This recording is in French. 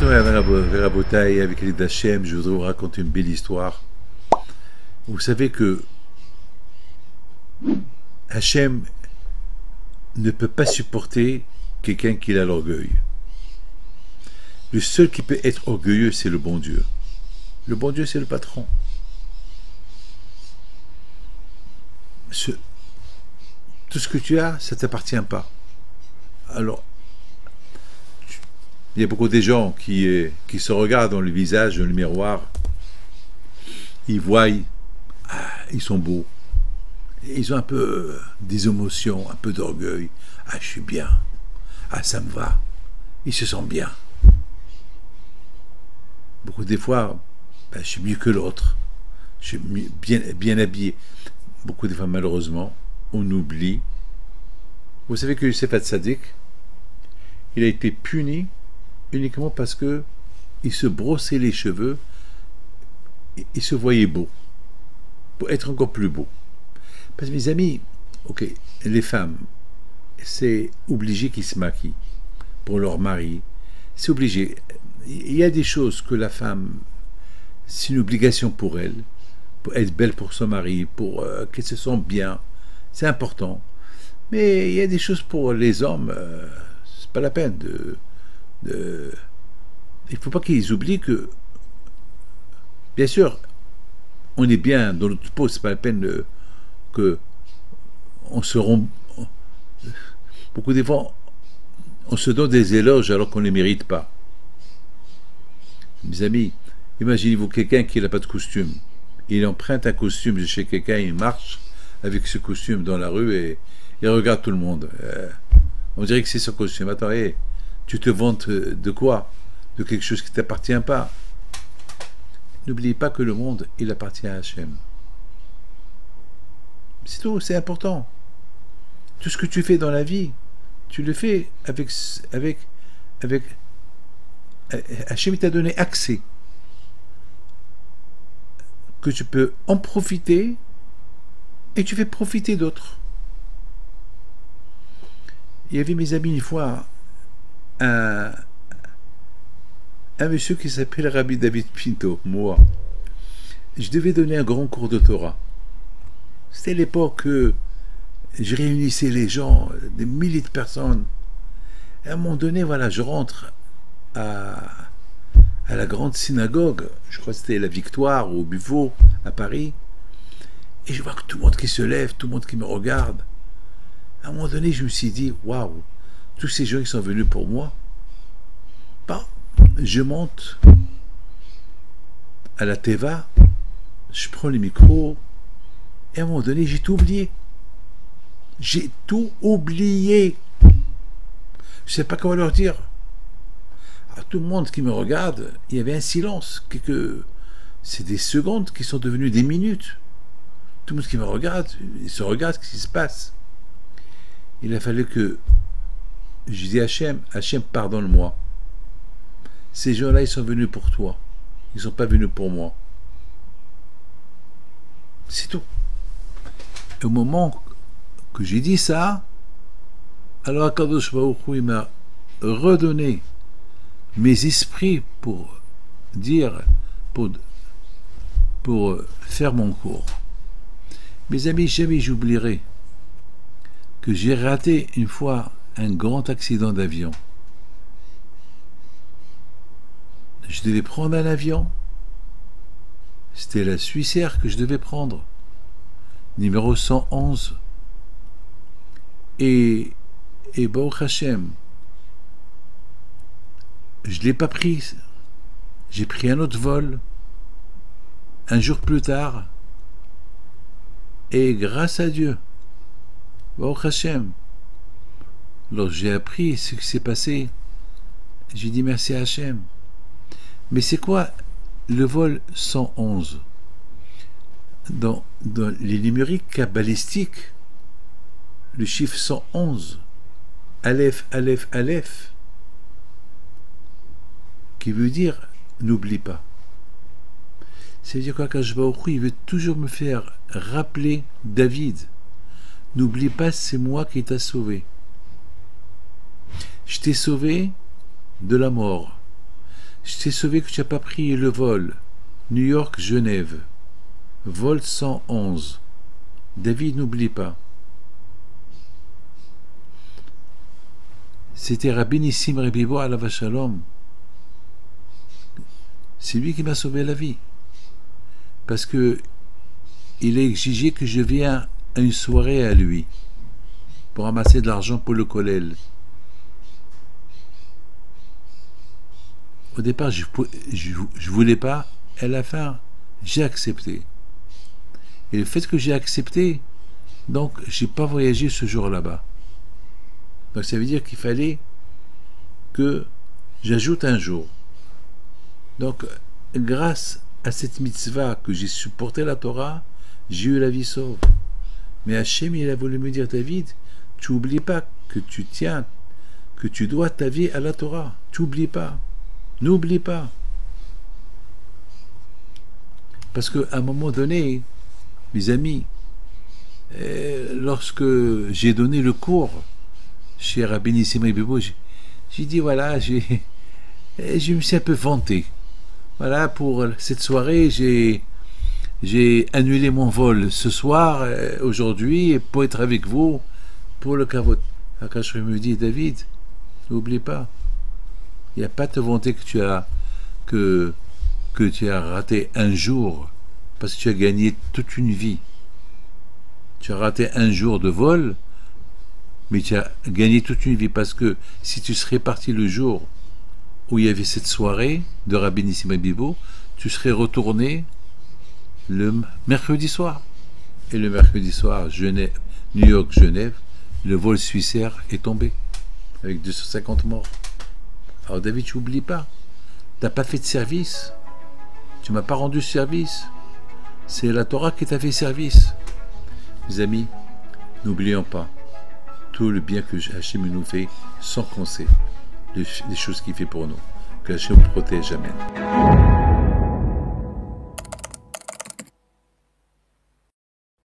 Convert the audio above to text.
Rabotai, avec les d'Hachem, je voudrais vous raconter une belle histoire. Vous savez que Hachem ne peut pas supporter quelqu'un qui a l'orgueil. Le seul qui peut être orgueilleux, c'est le bon Dieu. Le bon Dieu, c'est le patron. Tout ce que tu as, ça ne t'appartient pas. Alors, il y a beaucoup de gens qui se regardent dans le visage, dans le miroir. Ils voient, ils sont beaux. Ils ont un peu des émotions, un peu d'orgueil. Ah, je suis bien. Ah, ça me va. Ils se sentent bien. Beaucoup des fois, je suis mieux que l'autre. Je suis bien habillé. Beaucoup des fois, malheureusement, on oublie. Vous savez que Youssef Hatzadik, il a été puni uniquement parce que il se brossait les cheveux, il se voyait beau, pour être encore plus beau. Parce que mes amis, ok, les femmes, c'est obligé qu'ils se maquillent pour leur mari, c'est obligé. Il y a des choses que la femme, c'est une obligation pour elle, pour être belle pour son mari, pour qu'elle se sente bien, c'est important. Mais il y a des choses pour les hommes, c'est pas la peine il ne faut pas qu'ils oublient que, bien sûr, on est bien dans notre peau, c'est pas la peine que on se rompt. Beaucoup de fois, on se donne des éloges alors qu'on ne les mérite pas. Mes amis, imaginez-vous quelqu'un qui n'a pas de costume. Il emprunte un costume de chez quelqu'un, il marche avec ce costume dans la rue et il regarde tout le monde. On dirait que c'est son costume. Attends, tu te vantes de quoi? De quelque chose qui ne t'appartient pas. N'oubliez pas que le monde, il appartient à Hachem. C'est tout, c'est important. Tout ce que tu fais dans la vie, tu le fais avec Hachem t'a donné accès. Que tu peux en profiter et tu fais profiter d'autres. Il y avait mes amis une fois un monsieur qui s'appelle Rabbi David Pinto, moi. Je devais donner un grand cours de Torah. C'était l'époque que je réunissais les gens, des milliers de personnes. Et à un moment donné, voilà, je rentre à la grande synagogue, je crois que c'était la Victoire ou au Buffet à Paris, et je vois que tout le monde qui se lève, tout le monde qui me regarde. À un moment donné, je me suis dit, waouh, tous ces gens qui sont venus pour moi. Bon, je monte à la Teva, je prends le micro, et à un moment donné, j'ai tout oublié. J'ai tout oublié. Je ne sais pas comment leur dire. Alors, tout le monde qui me regarde, il y avait un silence. C'est des secondes qui sont devenues des minutes. Tout le monde qui me regarde, il se regarde ce qui se passe. Il a fallu que je dis Hachem, pardonne-moi. Ces gens-là, ils sont venus pour toi. Ils ne sont pas venus pour moi. C'est tout. Et au moment que j'ai dit ça, alors Akadosh Baruch Hu, il m'a redonné mes esprits pour faire mon cours. Mes amis, jamais j'oublierai que j'ai raté une fois un grand accident d'avion. Je devais prendre un avion. C'était la Suissair que je devais prendre. Numéro 111. Et Baruch Hashem, je ne l'ai pas pris. J'ai pris un autre vol. Un jour plus tard. Et grâce à Dieu, Baruch Hashem, lorsque j'ai appris ce qui s'est passé, j'ai dit merci à Hachem. Mais c'est quoi le vol 111? Dans les numériques kabbalistiques, le chiffre 111, Aleph, Aleph, Aleph, qui veut dire n'oublie pas. C'est-à-dire qu'Akadosh Baruch Hu, il veut toujours me faire rappeler David. N'oublie pas, c'est moi qui t'a sauvé. Je t'ai sauvé de la mort. Je t'ai sauvé que tu n'as pas pris le vol. New York-Genève. Vol 111. David, n'oublie pas. C'était Rabbi Nissim Rebibo Alav Shalom. C'est lui qui m'a sauvé la vie. Parce que il a exigé que je vienne à une soirée à lui pour ramasser de l'argent pour le kollel. Au départ, je voulais pas. À la fin, j'ai accepté. Et le fait que j'ai accepté, donc j'ai pas voyagé ce jour là-bas. Donc ça veut dire qu'il fallait que j'ajoute un jour. Donc grâce à cette mitzvah que j'ai supporté la Torah, j'ai eu la vie sauve. Mais Hachem, il a voulu me dire, David, tu n'oublies pas que tu tiens, que tu dois ta vie à la Torah. Tu n'oublies pas. N'oublie pas. Parce qu'à un moment donné, mes amis, lorsque j'ai donné le cours chez Rabbi Nissim Rebibo, j'ai dit, voilà, je me suis un peu vanté. Voilà, pour cette soirée, j'ai annulé mon vol ce soir, aujourd'hui, pour être avec vous, pour le kavod. Quand je me dis, David, n'oublie pas. Il n'y a pas de te vanter que tu as raté un jour, parce que tu as gagné toute une vie. Tu as raté un jour de vol, mais tu as gagné toute une vie, parce que si tu serais parti le jour où il y avait cette soirée de Rabbi Nissim Rebibo, tu serais retourné le mercredi soir. Et le mercredi soir, New York-Genève, le vol Swissair est tombé, avec 250 morts. Alors David, tu n'oublies pas, tu n'as pas fait de service, tu ne m'as pas rendu service, c'est la Torah qui t'a fait service. Mes amis, n'oublions pas tout le bien que Hachem nous fait sans qu'on sait les choses qu'il fait pour nous. Que Hachem protège, amen.